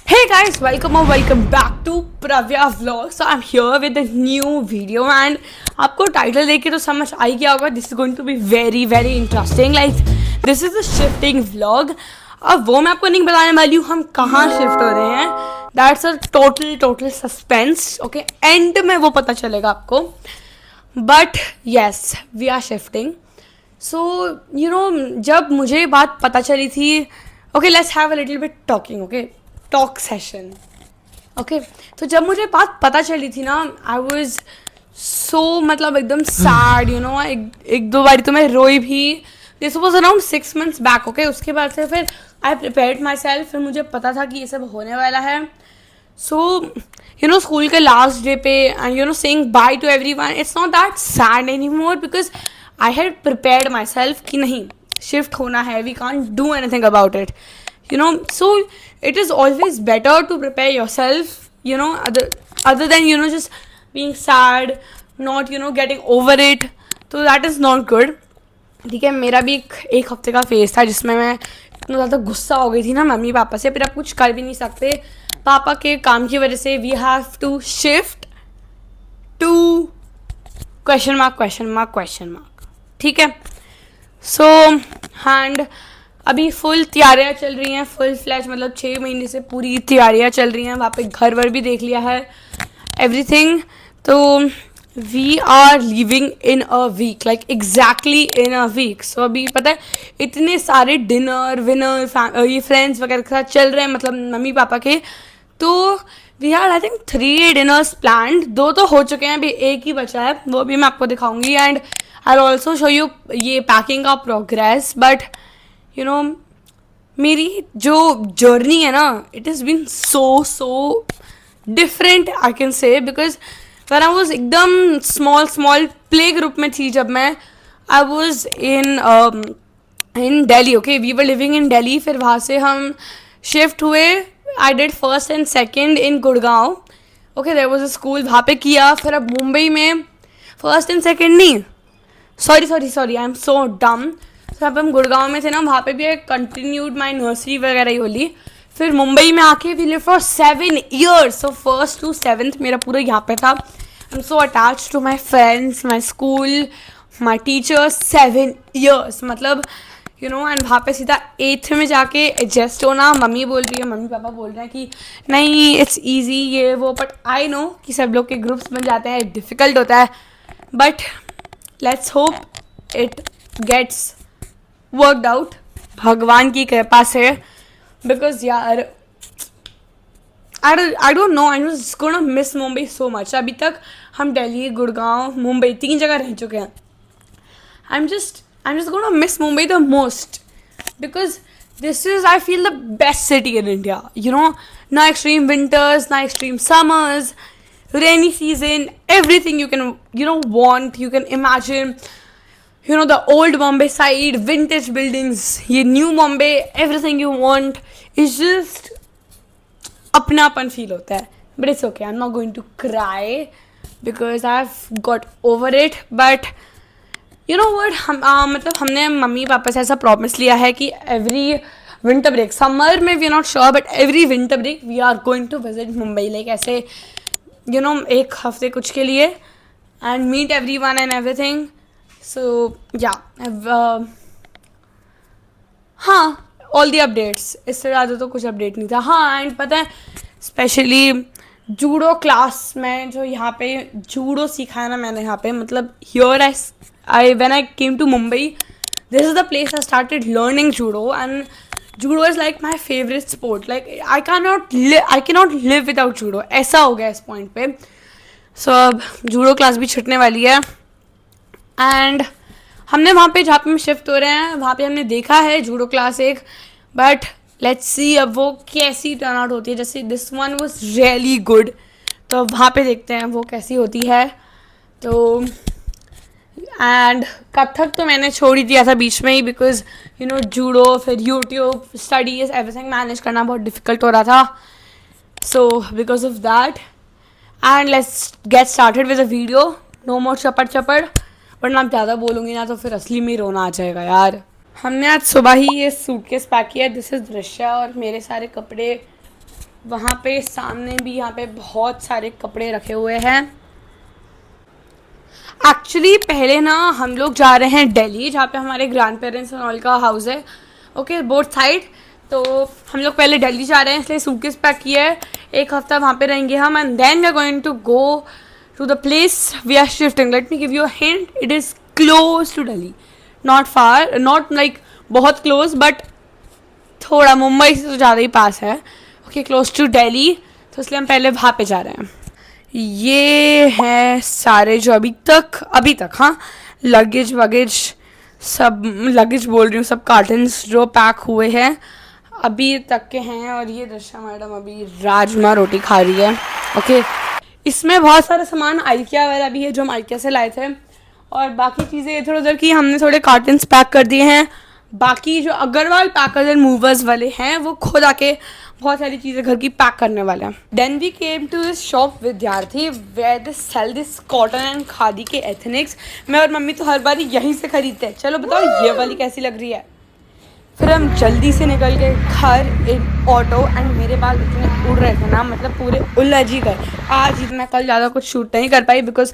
Hey guys, welcome or welcome back to Pravya Vlog. So I'm here with a new video and आपको title देख के तो समझ आ ही गया होगा. This is going to be very interesting. Like this is a shifting vlog. अब वो मैं आपको नहीं बताने वाली हूँ हम कहाँ शिफ्ट हो रहे हैं. That's a total suspense. Okay, end में वो पता चलेगा आपको. But yes, we are shifting. So you know जब मुझे बात पता चली थी. Okay, let's have a little bit talking. Okay. Talk session okay. तो जब मुझे बात पता चली थी ना आई वॉज सो मतलब एकदम सैड यू नो. एक दो बारी तो मैं रोई भी. This was around 6 months back. Okay, उसके बाद से फिर आई प्रिपेयर्ड माई सेल्फ. फिर मुझे पता था कि ये सब होने वाला है. सो यू नो स्कूल के लास्ट डे पे and you know saying bye to everyone it's not that sad anymore because I had prepared myself कि नहीं शिफ्ट होना है. We can't do anything about it. You know, so it is always better to prepare yourself, you know, other than, you know, just being sad, not, you know, getting over it. So that is not good. ठीक है, मेरा भी एक हफ्ते का phase था जिसमें मैं इतना ज़्यादा गुस्सा हो गई थी ना मम्मी पापा से. फिर आप कुछ कर भी नहीं सकते. पापा के काम की वजह से we have to shift to question mark. ठीक है. सो एंड अभी फुल तैयारियाँ चल रही हैं. फुल फ्लैश मतलब 6 महीने से पूरी तैयारियाँ चल रही हैं. वहाँ पे घर वर भी देख लिया है एवरीथिंग. तो we are living in a week like exactly in a week. So अभी पता है इतने सारे डिनर ये फ्रेंड्स वगैरह के साथ चल रहे हैं मतलब मम्मी पापा के. तो we are I think 3 dinners planned. 2 तो हो चुके हैं, अभी एक ही बचा है, वो भी मैं आपको दिखाऊंगी. And I also show you ये पैकिंग का प्रोग्रेस. बट यू नो मेरी जो जर्नी है ना it is been so different I can say. Because when I was एकदम स्मॉल प्ले ग्रुप में थी जब मैं I was in Delhi. Okay, we were living in Delhi. फिर वहाँ से हम शिफ्ट हुए. I did first and second in Gurgaon. Okay, there was a school वहाँ पे किया. फिर अब मुंबई में फर्स्ट एंड सेकेंड नहीं, सॉरी आई एम सो डम. तो अब हम गुड़गांव में थे ना, वहाँ पे भी कंटिन्यूड माई नर्सरी वगैरह ही होली. फिर मुंबई में आके we live for 7 years. So 1st to 7th मेरा पूरा यहाँ पे था. I am so attach to my friends, my school, my teachers. 7 years मतलब यू नो. एंड वहाँ पे सीधा 8th में जाके एडजस्ट होना. मम्मी बोल रही है, मम्मी पापा बोल रहे हैं कि नहीं इट्स ईजी ये वो. बट आई नो कि सब लोग के ग्रुप्स बन जाते हैं, डिफ़िकल्ट होता है. But let's hope it gets worked out भगवान की कृपा से. बिकॉज यार I don't know, I was gonna miss Mumbai so much. अभी तक हम दिल्ली, गुड़गांव, मुंबई 3 जगह रह चुके हैं. आई am just gonna miss Mumbai the most because this is I feel the best city in India. You know, ना एक्सट्रीम विंटर्स, ना extreme summers, rainy season, everything you can you know want, you can imagine. You know, the old Bombay side, vintage buildings, ये new Bombay, everything you want is just अपनापन feel होता है. But it's okay, I'm not going to cry because I've got over it. But you know what, मतलब हमने mummy papa से ऐसा promise लिया है कि every winter break, समर में we are not sure, but every winter break we are going to visit Mumbai, like ऐसे you know 1 हफ्ते कुछ के लिए and meet everyone and everything. So yeah, हाँ all the updates. इससे ज़्यादा तो कुछ अपडेट नहीं था. हाँ, एंड पता है स्पेशली जूडो क्लास में जो यहाँ पे जूडो सीखा है ना मैंने यहाँ पे, मतलब here I when I came to Mumbai this is the place I started learning judo. And judo is like my favourite sport. Like I can not live without judo. ऐसा हो गया इस पॉइंट पे. सो अब जूडो क्लास भी छूटने वाली है. एंड हमने वहाँ पे जहाँ पे हम शिफ्ट हो रहे हैं वहाँ पे हमने देखा है जूडो क्लास एक. बट लेट्स सी अब वो कैसी टर्न आउट होती है. जैसे this one was really good, तो वहाँ पे देखते हैं वो कैसी होती है. तो एंड कथक तो मैंने छोड़ ही दिया था बीच में ही बिकॉज यू नो जूडो फिर यूट्यूब स्टडीज एवरीथिंग मैनेज करना बहुत डिफिकल्ट हो रहा था. So because of that and let's get started with a video. No more चपड़ वरना आप ज़्यादा बोलूँगी ना तो फिर असली में रोना आ जाएगा यार. हमने आज सुबह ही ये सूटकेस पैक किया. दिस इज़ दृश्य और मेरे सारे कपड़े वहाँ पे सामने भी यहाँ पे बहुत सारे कपड़े रखे हुए हैं। एक्चुअली पहले ना हम लोग जा रहे हैं दिल्ली, जहाँ पे हमारे ग्रैंड पेरेंट्स एंड ऑल का हाउस है। Okay, both side. तो हम लोग पहले दिल्ली जा रहे हैं, इसलिए सूटकेस पैक किया है। एक हफ्ता वहाँ पे रहेंगे हम, and then we are going to go to the place we are shifting. Let me give you a hint, it is close to Delhi, not far, not like बहुत क्लोज, बट थोड़ा मुंबई से तो ज़्यादा ही पास है। ओके, क्लोज टू दिल्ली, तो इसलिए हम पहले वहाँ पे जा रहे हैं। ये है सारे जो अभी तक हाँ, लगेज वगेज सब, लगेज बोल रही हूँ, सब कार्टन्स जो पैक हुए हैं अभी तक के हैं। और ये दृश्या मैडम अभी राजमा रोटी खा रही है। ओके, इसमें बहुत सारा सामान आइकिया वाला भी है जो हम आइकिया से लाए थे, और बाकी चीज़ें इधर उधर की हमने थोड़े कार्टन्स पैक कर दिए हैं। बाकी जो अग्रवाल पैकर्स एंड मूवर्स वाले हैं वो खुद आके बहुत सारी चीज़ें घर की पैक करने वाले हैं। Then we came to this shop Vidyarthi where they sell this cotton and khadi के एथनिक्स। मैं और मम्मी तो हर बार यहीं से खरीदते हैं। चलो बताओ ये वाली कैसी लग रही है। फिर हम जल्दी से निकल गए घर इन ऑटो, एंड मेरे बाल इतने उड़ रहे थे ना, मतलब पूरे उलझ ही गए। आज ही मैं कल ज़्यादा कुछ शूट नहीं कर पाई बिकॉज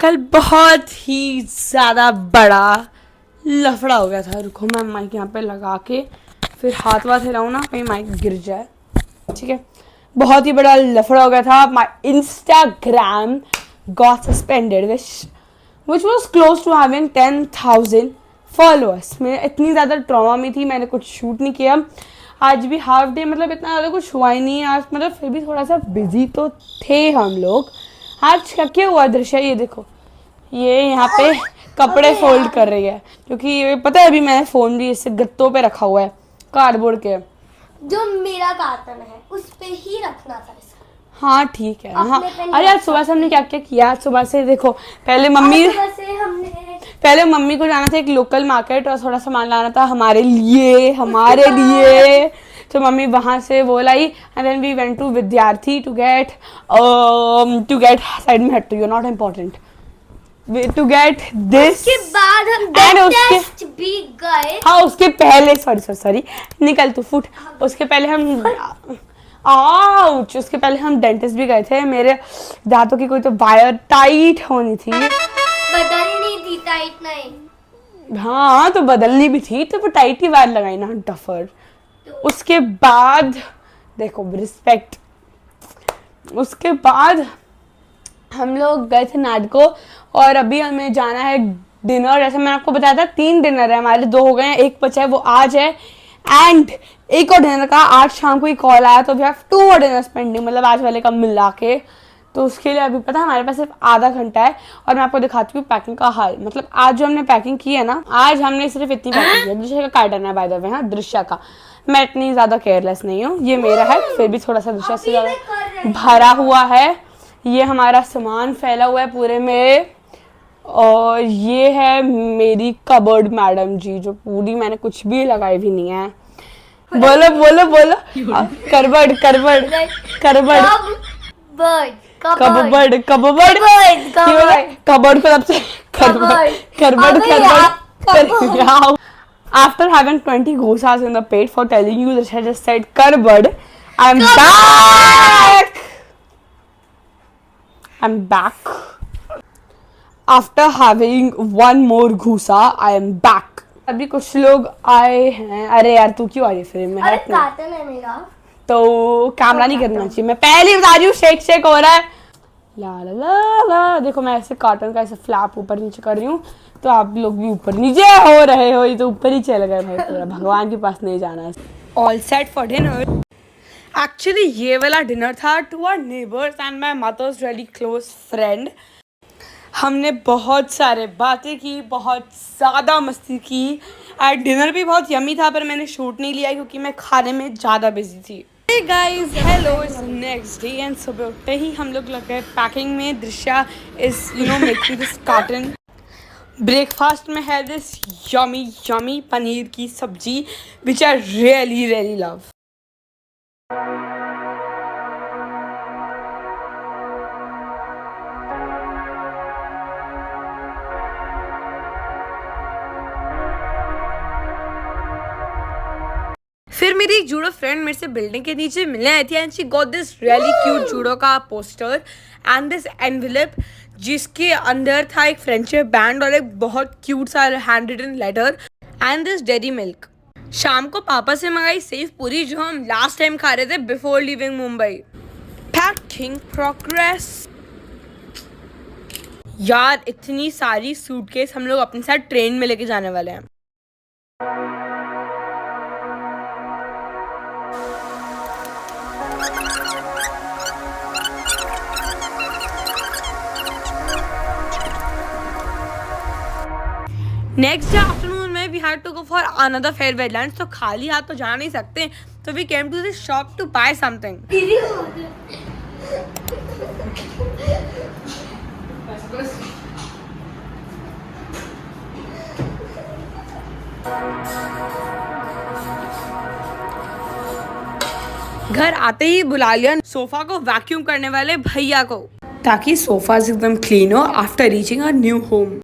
कल बहुत ही ज़्यादा बड़ा लफड़ा हो गया था। रुको मैं माइक यहाँ पे लगा के फिर हाथ वाथ हिलाऊँ ना, कहीं माइक गिर जाए। ठीक है, बहुत ही बड़ा लफड़ा हो गया था। My Instagram got suspended which was close to having 10,000 followers. मैं इतनी ज़्यादा ट्रॉमा में थी, मैंने कुछ शूट नहीं किया। आज भी हाफ डे, मतलब इतना ज़्यादा कुछ हुआ ही नहीं है आज, मतलब फिर भी थोड़ा सा बिजी तो थे हम लोग। आज क्या हुआ दृश्य, ये देखो, ये यहाँ पे कपड़े फोल्ड कर रही है, क्योंकि ये पता है अभी मैंने फ़ोन भी इससे गत्तों पे रखा हुआ है कार्डबोर्ड के, जो मेरा कार्टन है उस पे ही रखना था इसको। हाँ ठीक है। हाँ, अरे आज सुबह से हमने क्या क्या किया। आज सुबह से देखो, पहले मम्मी को जाना था एक लोकल मार्केट और थोड़ा सामान लाना था हमारे लिए तो मम्मी वहाँ से वो लाई, and then we went to Vidyarthi to get side में हट two, you not important, to get this. उसके बाद हम डेंटिस्ट भी गए। हाँ, उसके पहले सॉरी निकल तू फुट। उसके पहले हम डेंटिस्ट भी गए थे। मेरे दांतों की कोई तो वायर टाइट होनी थी, बदलनी थी, टाइट नहीं। हाँ तो बदलनी भी थी, तो वो टाइट ही वायर लगाई ना, डफर। उसके बाद देखो रिस्पेक्ट, उसके बाद हम लोग गए थे नाटको, और अभी हमें जाना है डिनर। जैसे मैंने आपको बताया था 3 डिनर है हमारे, 2 हो गए हैं, एक बचा है वो आज है, एंड एक और डिनर का आज शाम को ही कॉल आया, तो we have 2 more dinner pending, मतलब आज वाले का मिला के। तो उसके लिए अभी पता है हमारे पास सिर्फ आधा घंटा है, और मैं आपको दिखाती हूँ पैकिंग का हाल। मतलब आज जो हमने पैकिंग की है ना, आज हमने सिर्फ इतनी पैकिंग की है। दृश्य का कार्टन है बाय द वे, हाँ दृश्य का, मैं इतनी ज़्यादा केयरलेस नहीं हूँ, ये मेरा है, फिर भी थोड़ा सा दृश्य से ज़्यादा भरा हुआ है। ये हमारा सामान फैला हुआ है पूरे में, और ये है मेरी कबर्ड मैडम जी, जो पूरी मैंने कुछ भी लगाई भी नहीं है। बोलो बोलो बोलो, करबर्ड करबर्ड करबर्ड कबर्ड कबर्ड कबर्ड को सबसे करबर्ड करबर्ड करबर्ड। After having 20 gosas in the pet for telling you that I just said cupboard, I'm back. I'm back. After having one more घूसा, I am back. अभी कुछ लोग आए हैं। अरे यार तू क्यों आ रही फिर में? अरे कार्टन है मेरा, तो कैमरा नहीं करना चाहिए। मैं पहले बता रही हूँ, शेक हो रहा है। ला ला ला ला, देखो मैं ऐसे कार्टन का ऐसे फ्लैप ऊपर नीचे कर रही हूँ, तो आप लोग भी ऊपर नीचे हो रहे हो। ये तो ऊपर ही चल गए भाई, पूरा भगवान के पास नहीं जाना है। All set for dinner. Actually ये वाला डिनर था to our neighbours and my mother's really close friend. हमने बहुत सारे बातें की, बहुत ज़्यादा मस्ती की, और डिनर भी बहुत यमी था, पर मैंने शूट नहीं लिया क्योंकि मैं खाने में ज़्यादा बिजी थी। Hey guys, hello, it's next day and सुबह उठते ही हम लोग लग गए पैकिंग में। Drishya is making this carton. Breakfast में है दिस यमी पनीर की सब्जी विच आई रियली लव। फिर फिर मेरी एक जूडो फ्रेंड मेरे से बिल्डिंग के नीचे मिलने आई थी and she got this really cute judo का पोस्टर एंड दिस एनवेलप जिसके अंदर था एक फ्रेंडशिप बैंड और एक बहुत क्यूट सा hand written letter and this Dairy Milk. शाम को पापा से मंगाई सेव पूरी जो हम लास्ट टाइम खा रहे थे before living Mumbai. Packing progress. यार इतनी सारी सूटकेस हम लोग अपने साथ ट्रेन में लेके जाने वाले हैं। नेक्स्ट डे आफ्टरनून में we had to go for another farewell lunch, तो खाली हाथ तो जा नहीं सकते, तो we came to this shop to buy something. घर आते ही बुला लिया सोफा को वैक्यूम करने वाले भैया को ताकि सोफा एकदम क्लीन हो after reaching our new home.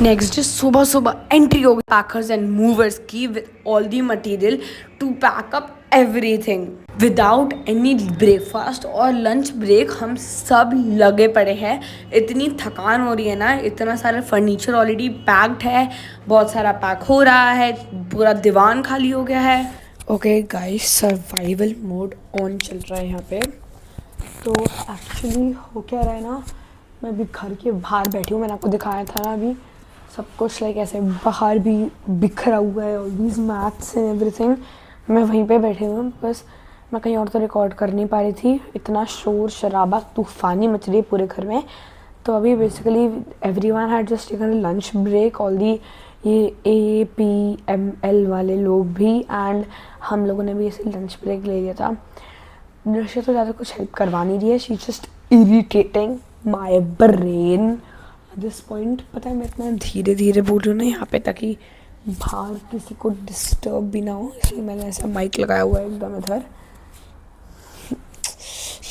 Next day सुबह सुबह एंट्री हो गई पैकर्स एंड मूवर्स की with all the material to pack up everything. Without any breakfast और लंच ब्रेक हम सब लगे पड़े हैं। इतनी थकान हो रही है ना, इतना सारा फर्नीचर ऑलरेडी पैक्ड है, बहुत सारा पैक हो रहा है, पूरा दीवान खाली हो गया है। Okay guys, survival mode on चल रहा है यहाँ पे। तो एक्चुअली हो क्या रहा है ना, मैं अभी घर के बाहर बैठी हूँ, मैंने आपको दिखाया था ना अभी सब कुछ लाइक ऐसे बाहर भी बिखरा हुआ है, all these maths and everything. मैं वहीं पे बैठी हूँ, बस मैं कहीं और तो रिकॉर्ड कर नहीं पा रही थी, इतना शोर शराबा तूफ़ानी मच रही है पूरे घर में। तो अभी basically everyone had just taken lunch break, all the ये APML वाले लोग भी, एंड हम लोगों ने भी ऐसे लंच ब्रेक ले लिया था। दृश्य तो ज़्यादा कुछ हेल्प करवा नहीं रही है, she just irritating my brain at this point. पता है मैं इतना धीरे धीरे बोल रही हूँ ना यहाँ पे ताकि बाहर किसी को डिस्टर्ब भी ना हो, इसलिए मैंने ऐसा माइक लगाया हुआ है एकदम इधर।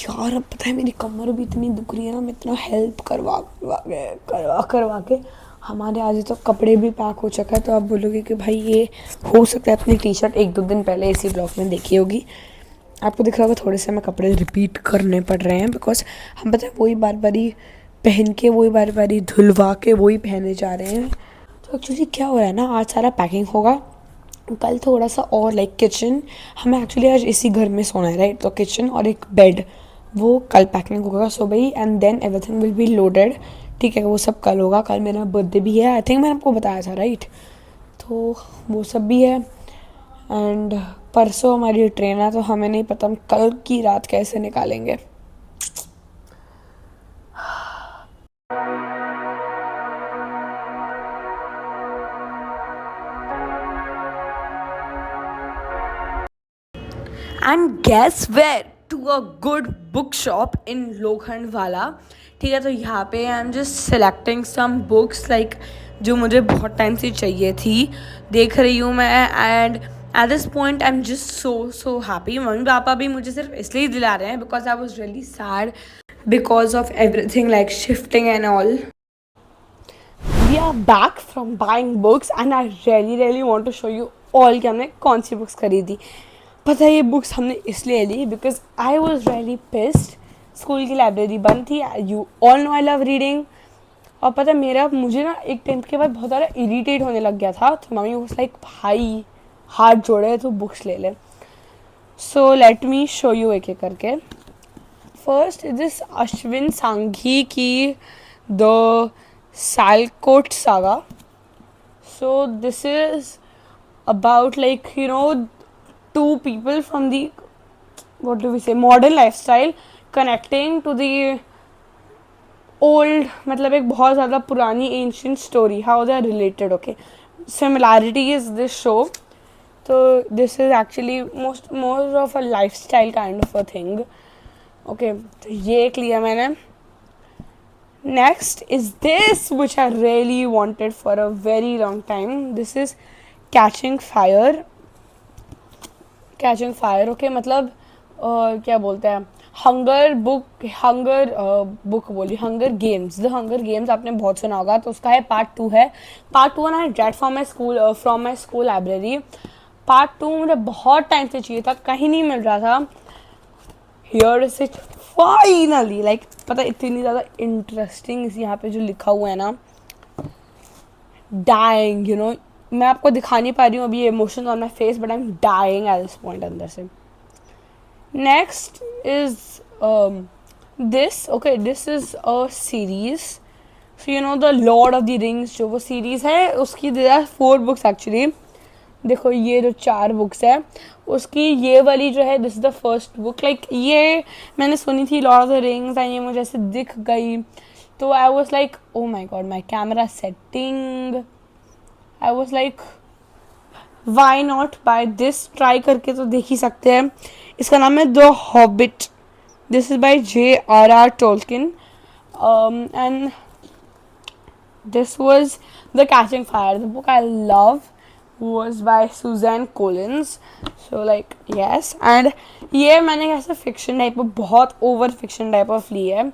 यार अब पता है मेरी कमर भी इतनी दुख रही है ना, मैं इतना हेल्प करवा के हमारे आज तो कपड़े भी पैक हो चुका है। तो आप बोलोगे कि भाई ये हो सकता है अपनी टी शर्ट 1-2 दिन पहले इसी ब्लॉग में देखी होगी, आपको दिख रहा होगा थोड़े से मैं कपड़े रिपीट करने पड़ रहे हैं बिकॉज हम पता है वही बार बारी पहन के वही बार बारी धुलवा के वही पहने जा रहे हैं। तो एक्चुअली क्या हो रहा है ना, आज सारा पैकिंग होगा, कल थोड़ा सा और लाइक किचन, हमें एक्चुअली आज इसी घर में सोना है राइट, तो किचन और एक बेड वो कल पैकिंग होगा सुबह ही, and then everything will be loaded. ठीक है, वो सब कल होगा, कल मेरा बर्थडे भी है, आई थिंक मैंने आपको बताया था राइट, तो वो सब भी है। एंड परसों हमारी ट्रेन है, तो हमें नहीं पता हम कल की रात कैसे निकालेंगे। And guess where, to a good book shop in Lokhandwala. ठीक है, तो यहाँ पे I am just selecting some books like जो मुझे बहुत टाइम से चाहिए थी, देख रही हूँ मैं। And at this point I am just so happy. मम्मी पापा भी मुझे सिर्फ इसलिए दिला रहे हैं because I was really sad because of everything like shifting and all. We are back from buying books and I really want to show you all कि हमने कौन सी बुक्स खरीदी। पता है ये बुक्स हमने इसलिए ली because I was really pissed, school की लाइब्रेरी बंद थी, you all know I love reading. और पता है मुझे ना एक 10th के बाद बहुत ज़्यादा इरीटेट होने लग गया था, तो मम्मी वाज लाइक भाई हाथ जोड़े तो बुक्स ले ले। So let me show you एक एक करके। फर्स्ट दिस अश्विन सांघी की the Sialkot saga. So this is about like you know two people from the what do we say modern lifestyle connecting to the old, मतलब एक बहुत ज़्यादा पुरानी ancient story, how they are related. Okay, similarity is this show, so this is actually more of a lifestyle kind of a thing. Okay, तो ये एक लिया मैंने। Next is this which I really wanted for a very long time. This is Catching Fire. Okay, मतलब क्या बोलते हैं hunger games. The hunger games आपने बहुत सुना होगा, तो उसका है पार्ट 2 है। Part 1 I read from my school library. Part 2 मुझे बहुत टाइम से चाहिए था, कहीं नहीं मिल रहा था. Here is it finally. Like पता है इतनी ज़्यादा इंटरेस्टिंग यहाँ पे जो लिखा हुआ है ना, डाइंग यू नो. मैं आपको दिखा नहीं पा रही हूँ अभी emotions on my face, but I am dying at this point अंदर से. Next is this. Okay, this is a series. So you know the Lord of the Rings जो वो सीरीज है उसकी देयर आर 4 बुक्स एक्चुअली. देखो ये जो 4 books है उसकी ये वाली जो है this is the first book. Like ये मैंने सुनी थी Lord of the Rings and ये मुझे ऐसे दिख गई तो I was like oh my God my camera setting. I was like why not buy this. Try करके तो देख ही सकते हैं. इसका नाम है the Hobbit. This is by J.R.R. Tolkien and this was The Catching Fire. The book I love was by Suzanne Collins. So like yes, and ये मैंने कैसे fiction type of बहुत over fiction type of ली है.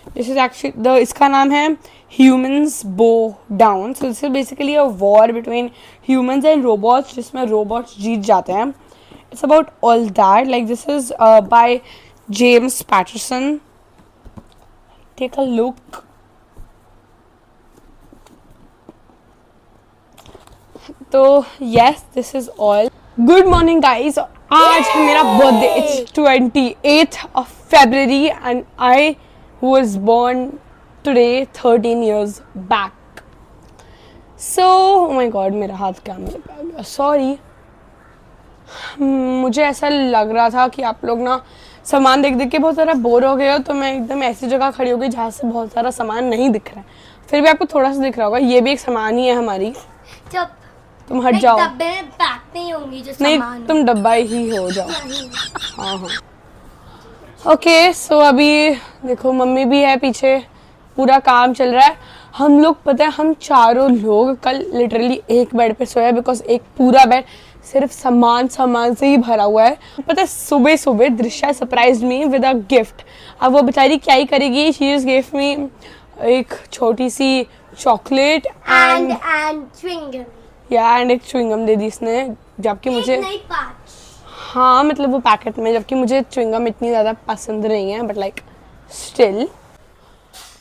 This is actually इसका नाम है Humans Bow Down. So this is basically a war between humans and robots जिसमें robots जीत जाते हैं. It's about all that. Like this is by James Patterson. Take a look. तो yes this is all. Good morning guys. आज है मेरा birthday. It's 28th of February and I was born today 13 years back. So oh my god मेरा हाथ कैमरे पे आ गया. Sorry. मुझे ऐसा लग रहा था कि आप लोग ना सामान देख देख के बहुत सारा बोर हो गए हो तो मैं एकदम ऐसी जगह खड़ी हो गई जहाँ से बहुत सारा सामान नहीं दिख रहा है. फिर भी आपको थोड़ा सा दिख रहा होगा. ये भी एक सामान ही है हमारी. जब तुम हट जाओ. डब्बे में पैक नहीं होंगी जो नहीं सामान तुम डब्बा ही हो जाओ. हाँ हाँ. ओके सो अभी देखो मम्मी भी है पीछे. पूरा काम चल रहा है. हम लोग पता है हम चारों लोग कल लिटरली एक बेड पे सोए बिकॉज एक पूरा बेड सिर्फ सामान से ही भरा हुआ है. पता है सुबह सुबह Drishya surprise me with a gift. अब वो बेचारी क्या ही करेगी. शी जस्ट गिव मी एक छोटी सी चॉकलेट एंड च्युइंगम. एंड एक च्युइंगम दे दी इसने जबकि मुझे नहीं 5. हाँ मतलब वो पैकेट में जबकि मुझे च्युइंगम इतनी ज़्यादा पसंद नहीं है but like still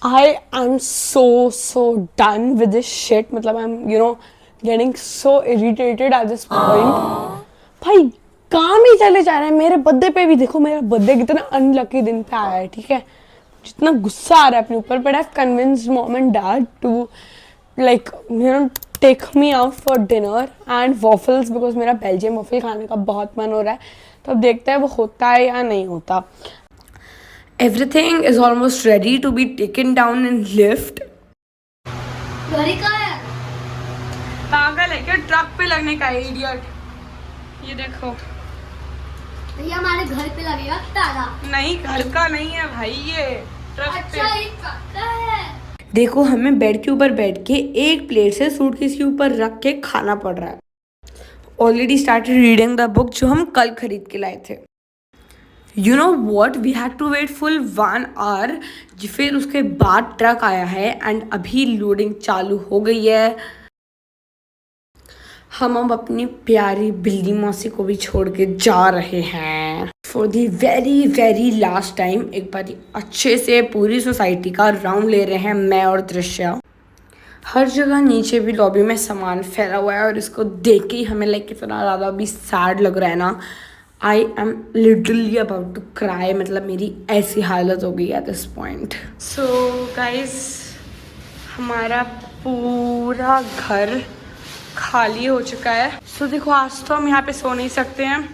I am so done with this shit. मतलब I am you know getting so irritated at this point. भाई काम ही चले जा रहे हैं. मेरे बर्थडे पे भी देखो मेरा बर्थडे कितना अनलकी दिन पे आया है. ठीक है जितना गुस्सा आ रहा है अपने ऊपर. But I convinced mom and dad to like you know take me out for dinner and waffles because मेरा बेल्जियम वॉफल खाने का बहुत मन हो रहा है. तो अब देखते हैं वो होता है या नहीं होता. Everything is almost ready to be taken down in lift. घड़ी का है. पागल है क्या ट्रक पे लगने का इडियट. ये देखो ये हमारे घर पे लगेगा ताला. नहीं घर का नहीं है भाई ये ट्रक पे. अच्छा ये ट्रक का है. देखो हमें बेड के ऊपर बैठ के एक प्लेट से सूटकेस के ऊपर रख के खाना पड़ रहा है. Already started reading the book जो हम कल खरीद के लाए थे. You know what we had to wait full 1 hour. फिर उसके बाद ट्रक आया है एंड अभी लोडिंग चालू हो गई है. हम अब अपनी प्यारी बिल्ली मौसी को भी छोड़ के जा रहे हैं for the very last time. एक बार अच्छे से पूरी सोसाइटी का राउंड ले रहे हैं मैं और दृश्या. हर जगह नीचे भी लॉबी में सामान फैला हुआ है और इसको देख के ही हमें लाइक इतना ज़्यादा भी सैड लग रहा है ना. I am literally about to cry. मतलब मेरी ऐसी हालत हो गई at this point. So guys हमारा पूरा घर खाली हो चुका है. सो देखो आज तो हम यहाँ पे सो नहीं सकते हैं.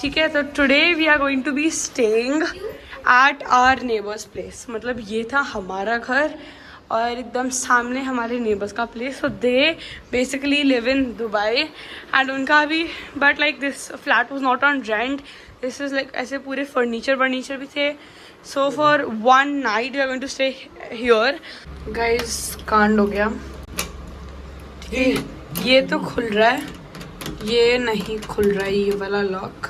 ठीक है तो today we are going to be staying at our neighbours place. मतलब ये था हमारा घर और एकदम सामने हमारे नेबर्स का प्लेस. So they basically live in Dubai and उनका भी but like this flat was not on rent. This is like ऐसे पूरे फर्नीचर भी थे. So for 1 night we are going to stay here. Guys कांड हो गया. ठीक है ये तो खुल रहा है ये नहीं खुल रहा है ये वाला lock.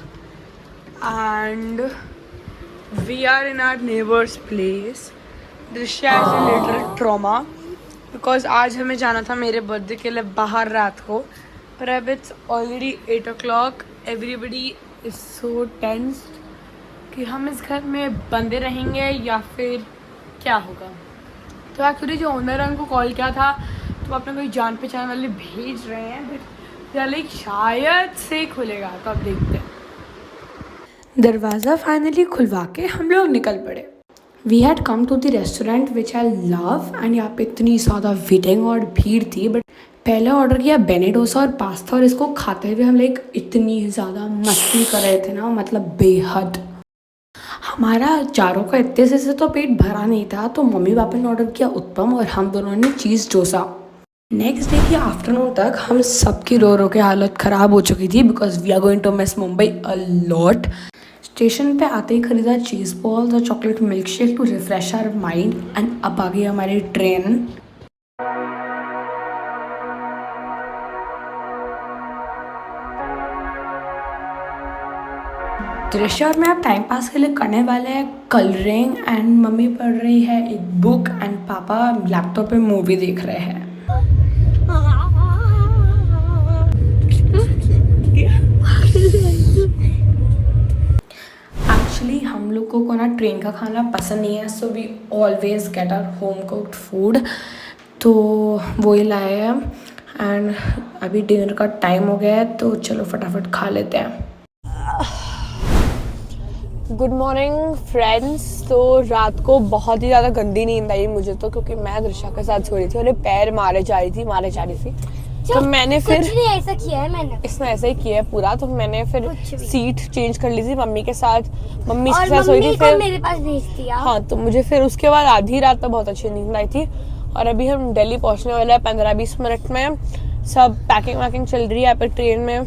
And we are in our neighbours place. Drishya is a little trauma because आज हमें जाना था मेरे बर्थडे के लिए बाहर रात को. पर अब it's already 8 o'clock everybody is so tensed कि हम इस घर में बंदे रहेंगे या फिर क्या होगा। तो एक्चुअली जो ओनर है उनको कॉल किया था तो वो अपने कोई जान पहचान वाले भेज रहे हैं, बट लाइक शायद से खुलेगा, तो अब देखते हैं। दरवाज़ा फाइनली खुलवा के हम लोग निकल पड़े। We had come to the restaurant which I love and यहाँ पे इतनी ज़्यादा वेटिंग और भीड़ थी, बट पहले ऑर्डर किया बेनेडोसा और पास्ता, और इसको खाते हुए हम लाइक इतनी ज़्यादा मस्ती कर रहे थे ना, मतलब बेहद। हमारा चारों का इतने से तो पेट भरा नहीं था, तो मम्मी पापा ने ऑर्डर किया उत्पम और हम दोनों ने चीज़ डोसा। नेक्स्ट डे की आफ्टरनून तक हम सबकी रो रो के हालत ख़राब हो चुकी थी because we are going to miss Mumbai a lot. Station पे आते ही खरीदा चीज़ बॉल्स और chocolate milk shake to refresh our mind, and अब आ गई हमारी ट्रेन। दृश्य और मैं अब टाइम पास के लिए करने वाले हैं कलरिंग, एंड मम्मी पढ़ रही है एक बुक एंड पापा लैपटॉप पे मूवी देख रहे हैं। एक्चुअली हम लोगों को ना ट्रेन का खाना पसंद नहीं है, so we always get our home cooked food, तो वही लाए हैं। एंड अभी डिनर का टाइम हो गया है, तो चलो फटाफट खा लेते हैं। Good morning friends. तो रात को बहुत ही ज़्यादा गंदी नींद आई मुझे तो, क्योंकि मैं दृश्या के साथ सो रही थी और पैर मारे जा रही थी। तो मैंने फिर ऐसा किया है, मैंने इसने ऐसा ही किया है पूरा, तो मैंने फिर सीट चेंज कर ली थी मम्मी के साथ, मम्मी के साथ सोई थी, फिर मेरे पास भेज दिया। हाँ, तो मुझे फिर उसके बाद आधी रात तक बहुत अच्छी नींद आई थी। और अभी हम दिल्ली पहुंचने वाले हैं 15-20 मिनट में। सब पैकिंग वैकिंग चल रही है यहाँ पर ट्रेन में,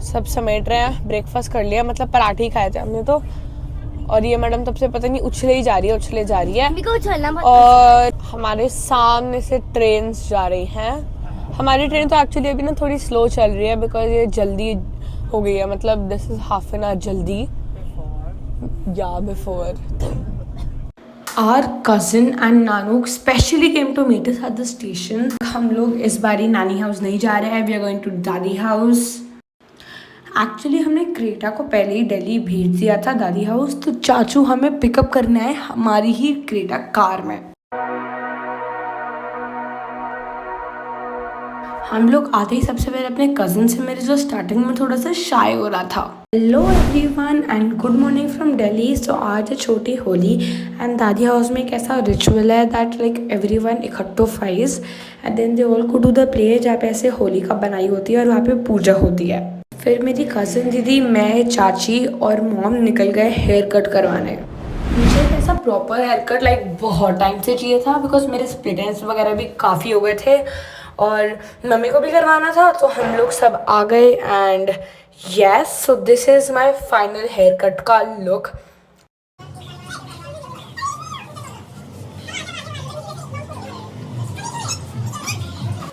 सब समेट रहे हैं। ब्रेकफास्ट कर लिया, मतलब पराठे ही खाए थे हमने तो। और ये मैडम तब से पता नहीं उछले ही जा रही है। और हमारे सामने से ट्रेन जा रही हैं। हमारी ट्रेन तो एक्चुअली अभी ना थोड़ी स्लो चल रही है बिकॉज ये जल्दी हो गई है, मतलब this is half an hour जल्दी या बिफोर। आवर कजिन एंड नानू specially came to meet us at the station. हम लोग इस बारी नानी हाउस नहीं जा रहे हैं, वी आर गोइंग टू दादी हाउस। एक्चुअली हमने क्रेटा को पहले ही दिल्ली भेज दिया था दादी हाउस, तो चाचू हमें पिकअप करना है हमारी ही क्रेटा कार में। हम लोग आते ही सबसे पहले अपने कज़न से मेरे जो स्टार्टिंग में थोड़ा सा शाय हो रहा था। Hello everyone and good morning from Delhi. So आज है छोटी होली एंड दादी हाउस में एक ऐसा रिचुअल है दैट लाइक एवरीवन इकट्ठो फाइज एंड देन दे ऑल को डू द प्ले, जहाँ पे ऐसे होली का बनाई होती है और वहाँ पे पूजा होती है। फिर मेरी कज़न दीदी, मैं, चाची और मॉम निकल गए हेयर कट करवाने। मुझे एक ऐसा प्रॉपर हेयर कट लाइक बहुत टाइम से चाहिए था बिकॉज मेरे स्प्लिट एंड्स वगैरह भी काफ़ी हो गए थे और मम्मी को भी करवाना था, तो हम लोग सब आ गए and yes, so this is my final haircut का लुक।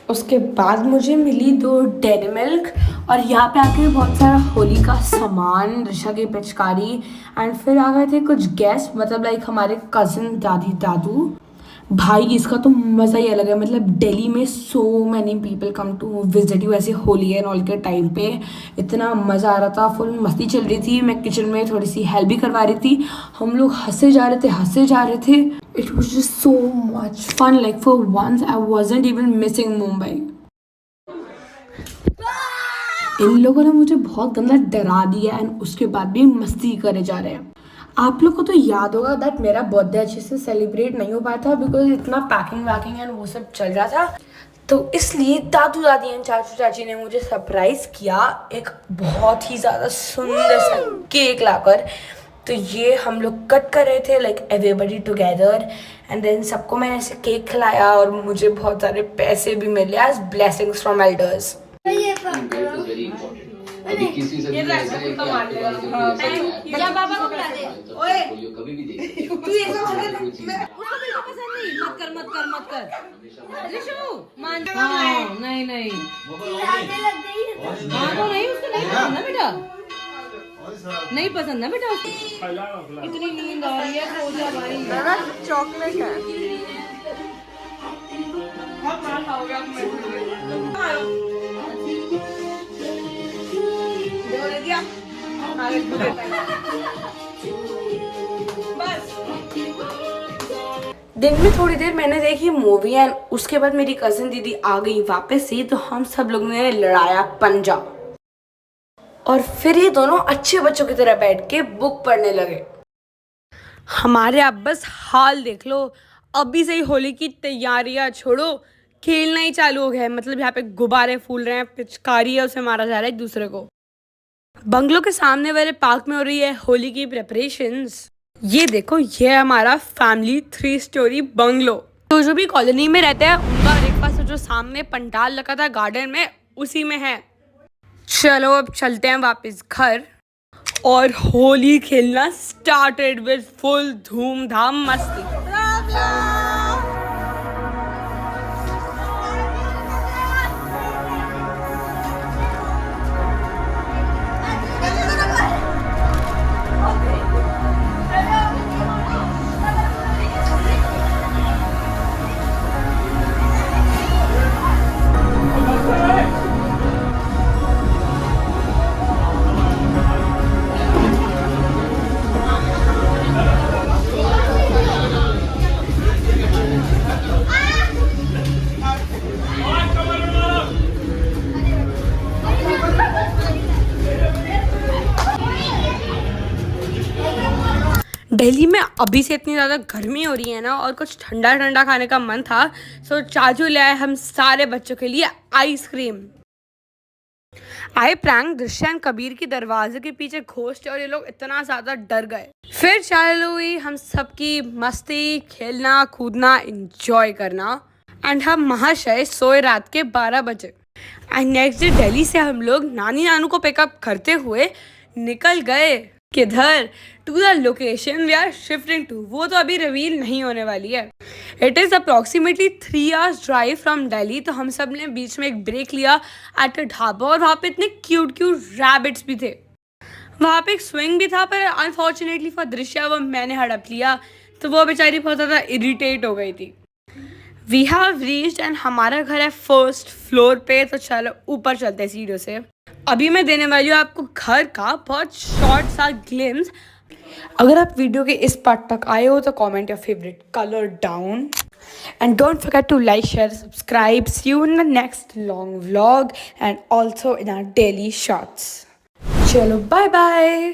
उसके बाद मुझे मिली 2 डेयरी मिल्क और यहाँ पे आके बहुत सारा होली का सामान, ऋषा की पिचकारी एंड फिर आ गए थे कुछ गेस्ट, मतलब लाइक हमारे कज़न, दादी, दादू। भाई इसका तो मज़ा ही अलग है, मतलब दिल्ली में so many people come to visit you ऐसे होली एंड ऑल के टाइम पे। इतना मज़ा आ रहा था, फुल मस्ती चल रही थी। मैं किचन में थोड़ी सी हेल्प भी करवा रही थी। हम लोग हंसे जा रहे थे। It was just so much fun, like for once I wasn't even missing Mumbai. इन लोगों ने मुझे बहुत गंदा डरा दिया एंड उसके बाद भी मस्ती करे जा रहे हैं। आप लोग को तो याद होगा दैट मेरा बर्थडे अच्छे से सेलिब्रेट नहीं हो पाया था बिकॉज इतना पैकिंग वैकिंग एंड वो सब चल रहा था, तो इसलिए दादू दादी एंड चाचू चाची ने मुझे सरप्राइज किया एक बहुत ही ज़्यादा सुंदर सा केक लाकर। तो ये हम लोग कट कर रहे थे like everybody together and then सबको मैंने ऐसे केक खिलाया और मुझे बहुत सारे पैसे भी मिले एज ब्लेसिंग्स फ्रॉम एल्डर्स। अभी किसी से भी ऐसा है कि आपके पास जो कोई या बाबा को बुला दे। ओए कभी भी देख तू ऐसा उसको पसंद नहीं, मत कर ऋषु मान। हाँ नहीं हाँ तो नहीं, उसको नहीं पसंद ना बेटा, नहीं पसंद ना बेटा उसको। इतनी नींद आ रही है, सो जा भाई। चॉकलेट है। दिन में थोड़ी देर मैंने देखी मूवी एंड उसके बाद मेरी कजिन दीदी आ गई वापस से, तो हम सब लोगों ने लड़ाया पंजा और फिर ये दोनों अच्छे बच्चों की तरह बैठ के बुक पढ़ने लगे। हमारे आप बस हाल देख लो, अभी से ही होली की तैयारियां छोड़ो, खेलना ही चालू हो गया है। मतलब यहाँ पे गुब्बारे फूल रहे हैं, पिचकारी है, उसे मारा जा रहा है एक दूसरे को। बंगलों के सामने वाले पार्क में हो रही है होली की प्रेपरेशंस। ये देखो, ये है हमारा फैमिली 3 स्टोरी बंगलो। तो जो भी कॉलोनी में रहते हैं उनका ब्रेकफास्ट जो सामने पंडाल लगा था गार्डन में, उसी में है। चलो अब चलते हैं वापस घर और होली खेलना स्टार्टेड विद फुल धूमधाम मस्ती। दिल्ली में अभी से इतनी ज़्यादा गर्मी हो रही है ना, और कुछ ठंडा ठंडा खाने का मन था, सो चाचू ले आए हम सारे बच्चों के लिए आइसक्रीम। आई प्रैंक दृश्य एंड कबीर की दरवाजे के पीछे घोस्ट और ये लोग इतना ज़्यादा डर गए। फिर चालू हुई हम सबकी मस्ती, खेलना कूदना, इंजॉय करना। एंड हम महाशय सोए रात के 12 बजे। एंड नेक्स्ट डे दिल्ली से हम लोग नानी नानू को पिकअप करते हुए निकल गए। किधर? To the location we are shifting to. वो तो अभी रिवील नहीं होने वाली है। It is approximately 3 hours drive from Delhi. तो हम सब ने बीच में एक ब्रेक लिया एट अ ढाबा, और वहाँ पे इतने क्यूट क्यूट रैबिट्स भी थे। वहाँ पे एक स्विंग भी था, पर अनफॉर्चुनेटली फॉर दृश्या वो मैंने हड़प लिया, तो वो बेचारी बहुत ज़्यादा इरिटेट हो गई थी। वी हैव रीच्ड एंड हमारा घर है 1st फ्लोर पे। तो चलो ऊपर चलते हैं सीढ़ियों से। अभी मैं देने वाली हूँ आपको घर का बहुत शॉर्ट सा ग्लिम्स। अगर आप वीडियो के इस पार्ट तक आए हो तो comment your favourite colour down and don't forget to like, share, subscribe. See you in the next long vlog and also in our daily shorts. चलो बाय बाय।